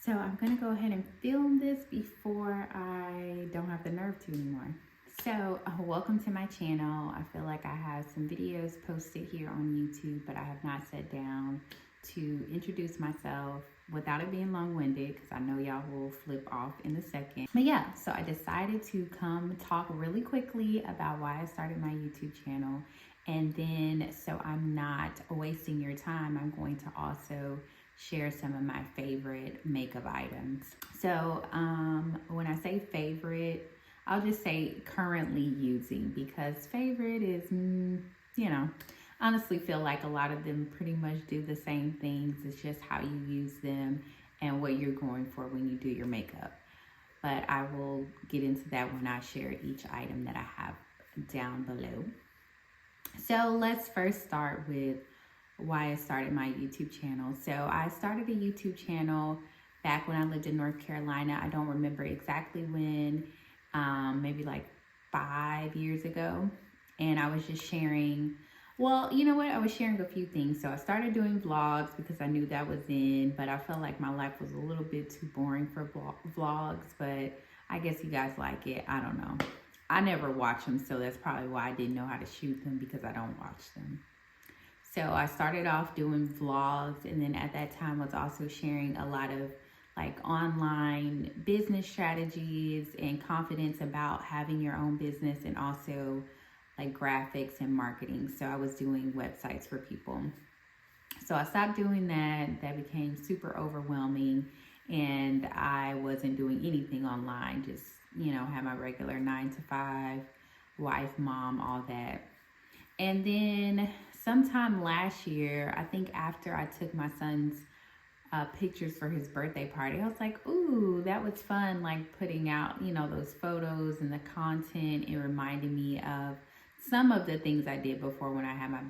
So I'm gonna go ahead and film this before I don't have the nerve to anymore. So welcome to my channel. I feel like I have some videos posted here on YouTube, but I have not sat down to introduce myself without it being long-winded, because I know y'all will flip off in a second. But yeah, so I decided to come talk really quickly about why I started my YouTube channel. And then, so I'm not wasting your time, I'm going to also share some of my favorite makeup items. So when I say favorite, I'll just say currently using, because favorite is, you know, honestly feel like a lot of them pretty much do the same things. It's just how you use them and what you're going for when you do your makeup. But I will get into that when I share each item that I have down below. So let's first start with why I started my YouTube channel. So I started a YouTube channel back when I lived in North Carolina. I don't remember exactly when, maybe like 5 years ago. And I was just sharing, well, you know what? I was sharing a few things. So I started doing vlogs because I knew that was in, but I felt like my life was a little bit too boring for vlogs, but I guess you guys like it. I don't know. I never watch them, so that's probably why I didn't know how to shoot them, because I don't watch them. So I started off doing vlogs, and then at that time was also sharing a lot of like online business strategies and confidence about having your own business, and also like graphics and marketing. So I was doing websites for people. So I stopped doing that. That became super overwhelming, and I wasn't doing anything online. Just, you know, had my regular 9-to-5, wife, mom, all that. And then sometime last year, I think after I took my son's pictures for his birthday party, I was like, ooh, that was fun, like putting out, you know, those photos and the content. It reminded me of some of the things I did before when I had my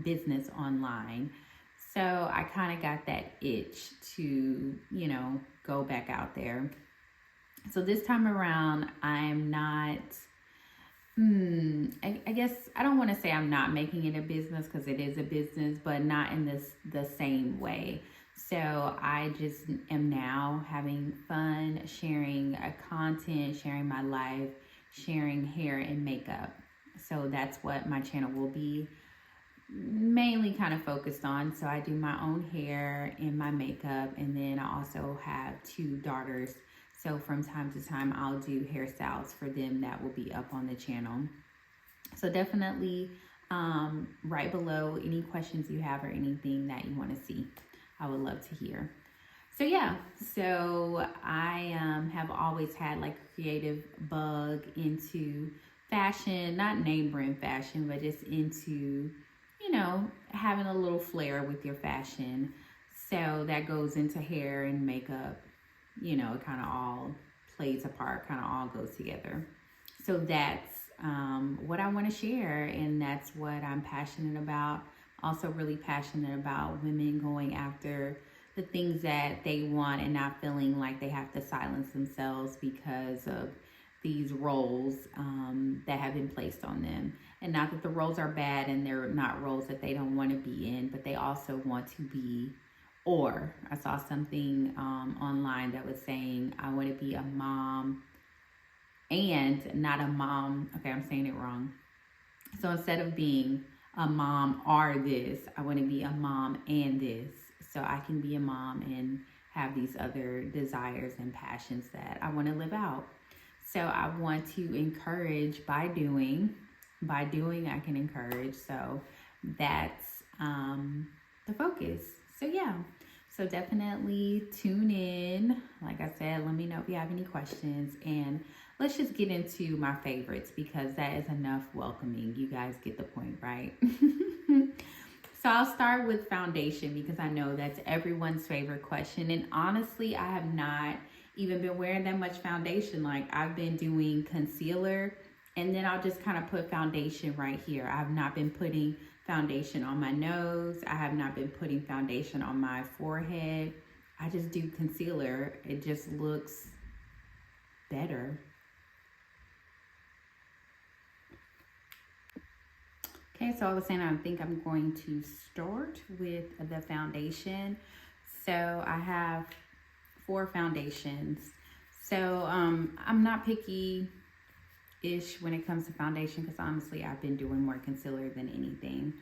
business online. So I kind of got that itch to, you know, go back out there. So this time around, I'm not, I guess I don't want to say I'm not making it a business, because it is a business, but not in the same way. So I just am now having fun sharing content, sharing my life, sharing hair and makeup. So that's what my channel will be mainly kind of focused on. So I do my own hair and my makeup, and then I also have 2 daughters. So from time to time, I'll do hairstyles for them that will be up on the channel. So definitely right below, any questions you have or anything that you want to see, I would love to hear. So yeah, so I have always had like a creative bug into fashion, not name brand fashion, but just into, you know, having a little flair with your fashion. So that goes into hair and makeup. You know, it kind of all plays a part, kind of all goes together. So that's what I want to share, and that's what I'm passionate about. Also really passionate about women going after the things that they want and not feeling like they have to silence themselves because of these roles that have been placed on them. And not that the roles are bad and they're not roles that they don't want to be in, but they also want to be. Or I saw something online that was saying, I want to be a mom and not a mom. Okay, I'm saying it wrong. So instead of being a mom or this, I want to be a mom and this. So I can be a mom and have these other desires and passions that I want to live out. So I want to encourage by doing. By doing, I can encourage. So that's the focus. So yeah, so definitely tune in. Like I said, let me know if you have any questions, and let's just get into my favorites, because that is enough welcoming. You guys get the point, right? So I'll start with foundation, because I know that's everyone's favorite question. And honestly, I have not even been wearing that much foundation. Like, I've been doing concealer, and then I'll just kind of put foundation right here. I've not been putting foundation on my nose. I have not been putting foundation on my forehead. I just do concealer. It just looks better. Okay, so I was saying I think I'm going to start with the foundation. So I have 4 foundations. So I'm not picky-ish when it comes to foundation because honestly I've been doing more concealer than anything.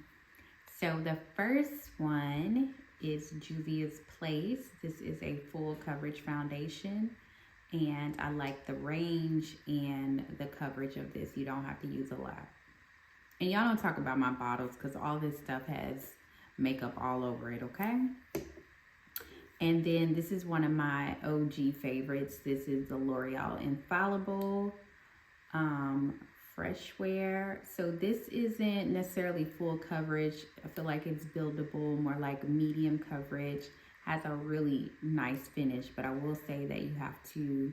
So the first one is Juvia's Place. This is a full coverage foundation. And I like the range and the coverage of this. You don't have to use a lot. And y'all don't talk about my bottles because all this stuff has makeup all over it, okay? And then this is one of my OG favorites. This is the L'Oreal Infallible Fresh Wear. So this isn't necessarily full coverage. I feel like it's buildable, more like medium coverage. Has a really nice finish, but I will say that you have to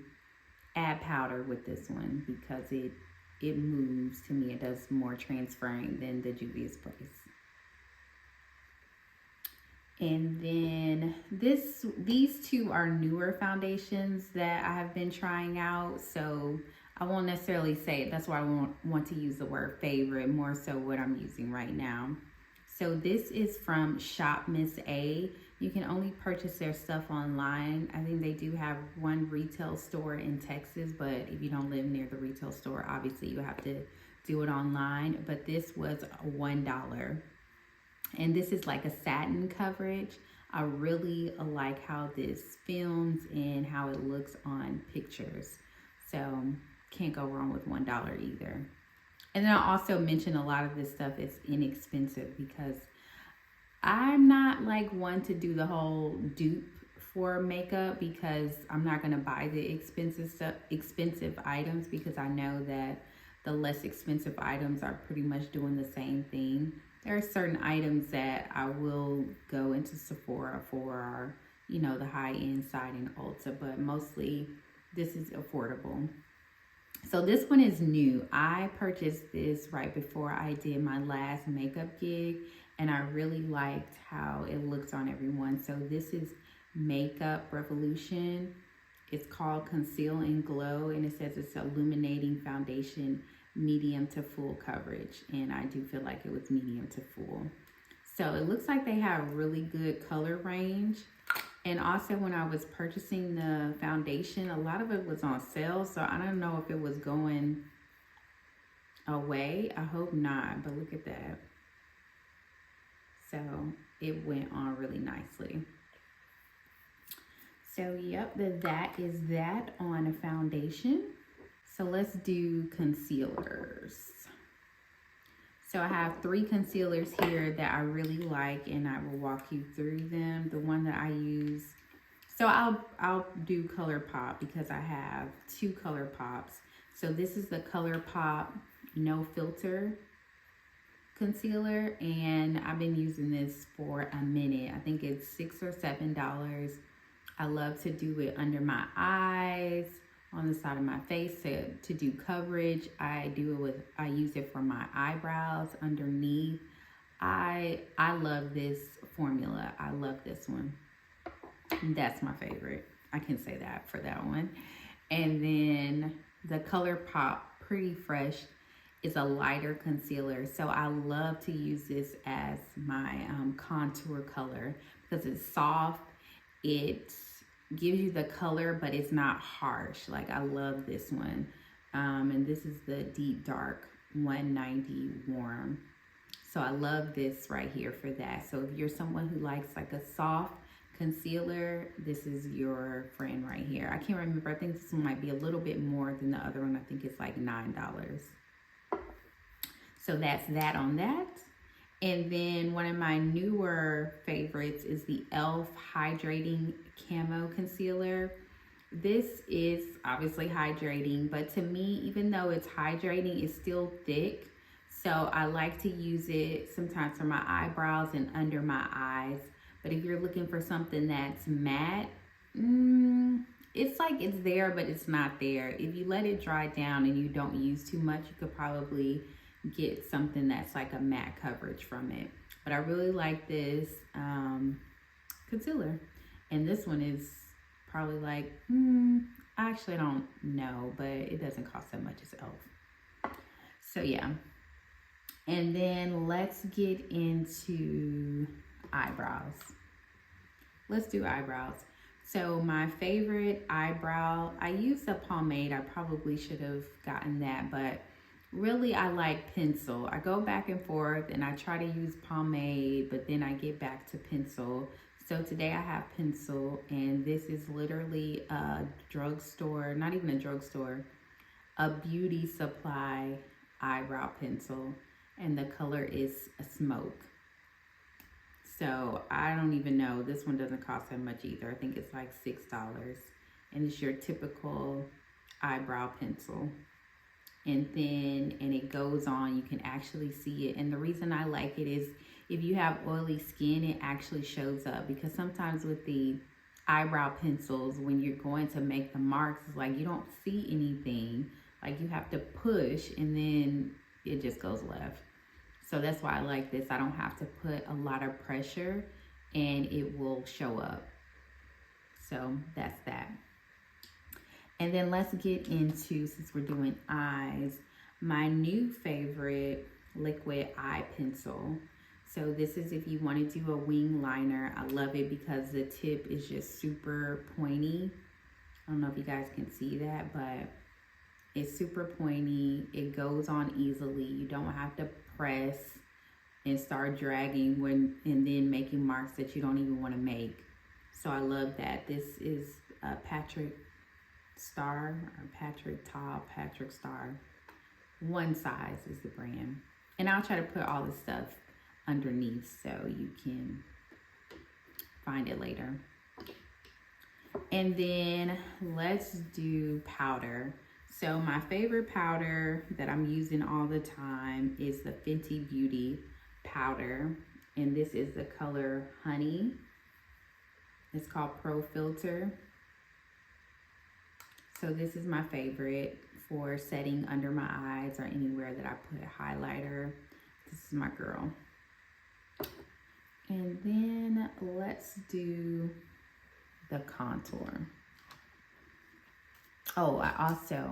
add powder with this one because it moves. To me, it does more transferring than the Juvia's Place. And then these two are newer foundations that I have been trying out, so I won't necessarily say, that's why I won't want to use the word favorite, more so what I'm using right now. So this is from Shop Miss A. You can only purchase their stuff online. I think they do have one retail store in Texas, but if you don't live near the retail store, obviously you have to do it online. But this was $1. And this is like a satin coverage. I really like how this films and how it looks on pictures. So can't go wrong with $1 either. And then I'll also mention a lot of this stuff is inexpensive because I'm not like one to do the whole dupe for makeup because I'm not going to buy the expensive items because I know that the less expensive items are pretty much doing the same thing. There are certain items that I will go into Sephora for, or, you know, the high-end side in Ulta, but mostly this is affordable. So this one is new. I purchased this right before I did my last makeup gig, and I really liked how it looks on everyone. So this is Makeup Revolution. It's called Conceal and Glow, and it says it's illuminating foundation, medium to full coverage, and I do feel like it was medium to full. So it looks like they have really good color range. And also when I was purchasing the foundation, a lot of it was on sale, so I don't know if it was going away. I hope not, but look at that. So it went on really nicely. So yep, that is that on a foundation. So let's do concealers. So I have 3 concealers here that I really like, and I will walk you through them. The one that I use, so I'll do Colourpop because I have 2 Colourpops. So this is the Colourpop No Filter concealer, and I've been using this for a minute. I think it's $6 or $7. I love to do it under my eyes, on the side of my face to do coverage. I use it for my eyebrows underneath. I love this formula. I love this one. That's my favorite. I can say that for that one. And then the Colourpop Pretty Fresh is a lighter concealer. So I love to use this as my contour color because it's soft. It gives you the color, but it's not harsh. Like, I love this one. And this is the Deep Dark 190 Warm. So I love this right here for that. So if you're someone who likes like a soft concealer, this is your friend right here. I can't remember. I think this one might be a little bit more than the other one. I think it's like $9. So that's that on that. And then one of my newer favorites is the e.l.f. Hydrating Camo Concealer. This is obviously hydrating, but to me, even though it's hydrating, it's still thick. So I like to use it sometimes for my eyebrows and under my eyes. But if you're looking for something that's matte, it's like it's there, but it's not there. If you let it dry down and you don't use too much, you could probably get something that's like a matte coverage from it. But I really like this concealer, and this one is probably like I actually don't know, but it doesn't cost that much as e.l.f. So yeah, and then let's get into eyebrows. Let's do eyebrows. So my favorite eyebrow, I used a pomade. I probably should have gotten that, but really I like pencil. I go back and forth and I try to use pomade, but then I get back to pencil. So today I have pencil, and this is literally a drugstore, not even a drugstore, a beauty supply eyebrow pencil, and the color is a smoke. So I don't even know, this one doesn't cost that much either. I think it's like $6, and it's your typical eyebrow pencil. And it goes on, you can actually see it. And the reason I like it is if you have oily skin, it actually shows up, because sometimes with the eyebrow pencils, when you're going to make the marks, it's like you don't see anything. Like you have to push and then it just goes left. So that's why I like this. I don't have to put a lot of pressure and it will show up. So that's that. And then let's get into, since we're doing eyes, my new favorite liquid eye pencil. So this is if you want to do a wing liner. I love it because the tip is just super pointy. I don't know if you guys can see that, but it's super pointy. It goes on easily. You don't have to press and start dragging and then making marks that you don't even want to make. So I love that. This is Patrick Star. OneSize is the brand. And I'll try to put all the stuff underneath so you can find it later. And then let's do powder. So my favorite powder that I'm using all the time is the Fenty Beauty powder. And this is the color Honey. It's called Pro Filter. So this is my favorite for setting under my eyes or anywhere that I put a highlighter. This is my girl. And then let's do the contour. Oh, I also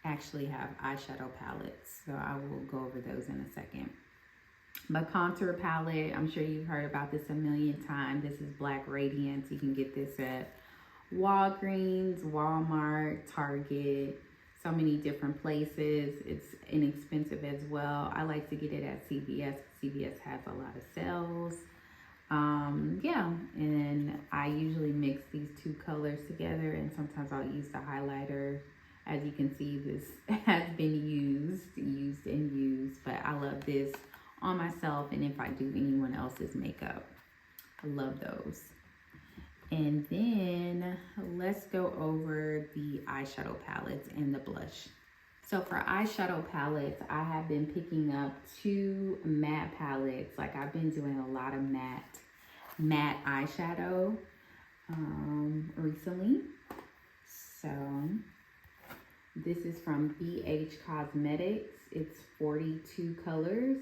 actually have eyeshadow palettes, so I will go over those in a second. My contour palette, I'm sure you've heard about this a million times. This is Black Radiance. You can get this at Walgreens, Walmart, Target, so many different places. It's inexpensive as well. I like to get it at CVS. CVS has a lot of sales. Yeah, and I usually mix these two colors together, and sometimes I'll use the highlighter. As you can see, this has been used, but I love this on myself, and if I do anyone else's makeup. I love those. And then let's go over the eyeshadow palettes and the blush. So for eyeshadow palettes, I have been picking up 2 matte palettes. Like I've been doing a lot of matte eyeshadow recently. So this is from BH Cosmetics. It's 42 colors,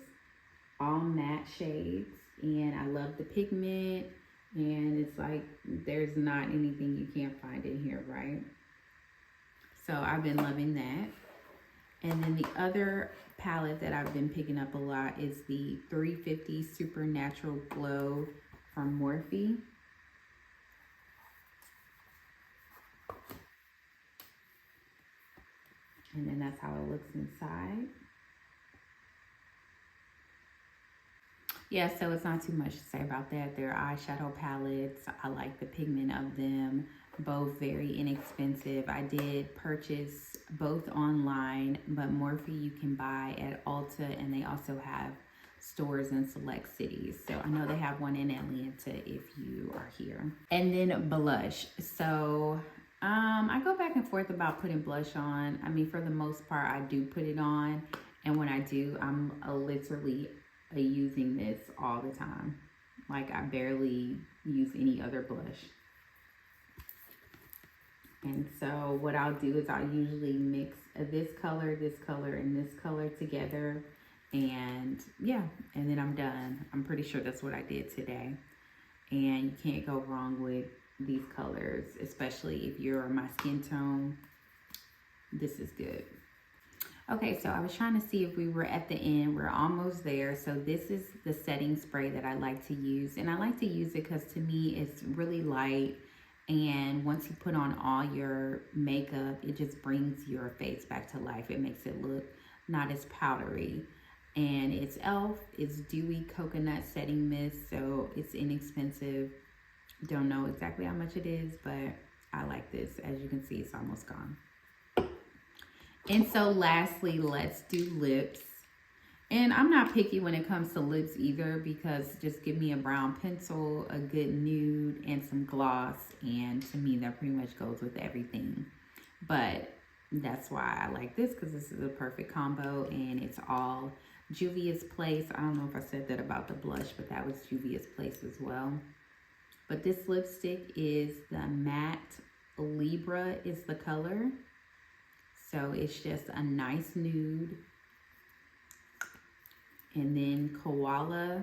all matte shades, and I love the pigment. And it's like there's not anything you can't find in here, right? So I've been loving that. And then the other palette that I've been picking up a lot is the 350 Supernatural Glow from Morphe. And then that's how it looks inside. Yeah, so it's not too much to say about that. They're eyeshadow palettes. I like the pigment of them. Both very inexpensive. I did purchase both online, but Morphe you can buy at Ulta, and they also have stores in select cities. So I know they have one in Atlanta if you are here. And then blush. So I go back and forth about putting blush on. I mean, for the most part, I do put it on. And when I do, I'm literally using this all the time. Like I barely use any other blush. And so what I'll do is I'll usually mix this color, and this color together. And yeah, and then I'm done. I'm pretty sure that's what I did today. And you can't go wrong with these colors, especially if you're my skin tone. This is good. Okay, so I was trying to see if we were at the end. We're almost there. So this is the setting spray that I like to use. And I like to use it because to me it's really light And once you put on all your makeup, it just brings your face back to life. It makes it look not as powdery. And it's e.l.f. It's dewy coconut setting mist, so it's inexpensive. Don't know exactly how much it is, but I like this. As you can see, it's almost gone. And so lastly, let's do lips. And I'm not picky when it comes to lips either, because just give me a brown pencil, a good nude, and some gloss. And to me, that pretty much goes with everything. But that's why I like this, because this is a perfect combo, and it's all Juvia's Place. I don't know if I said that about the blush, but that was Juvia's Place as well. But this lipstick is the matte Libra is the color. So it's just a nice nude. And then Koala,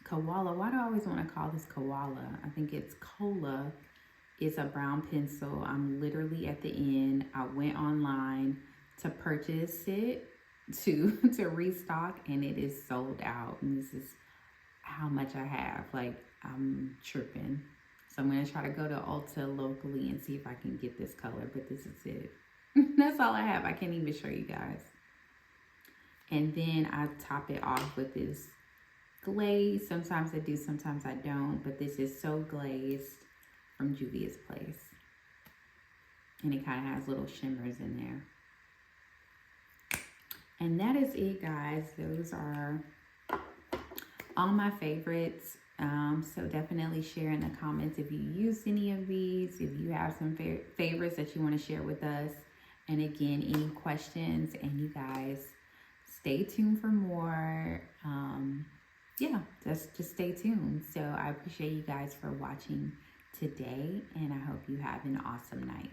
why do I always want to call this Koala? I think it's Kola, is a brown pencil. I'm literally at the end. I went online to purchase it to restock, and it is sold out. And this is how much I have. Like, I'm tripping. So I'm going to try to go to Ulta locally and see if I can get this color, but this is it. That's all I have. I can't even show you guys. And then I top it off with this glaze. Sometimes I do, sometimes I don't. But this is So Glazed from Juvia's Place. And it kind of has little shimmers in there. And that is it, guys. Those are all my favorites. So definitely share in the comments if you used any of these. If you have some favorites that you want to share with us. And again, any questions. And you guys, stay tuned for more. Yeah, just stay tuned. So I appreciate you guys for watching today, and I hope you have an awesome night.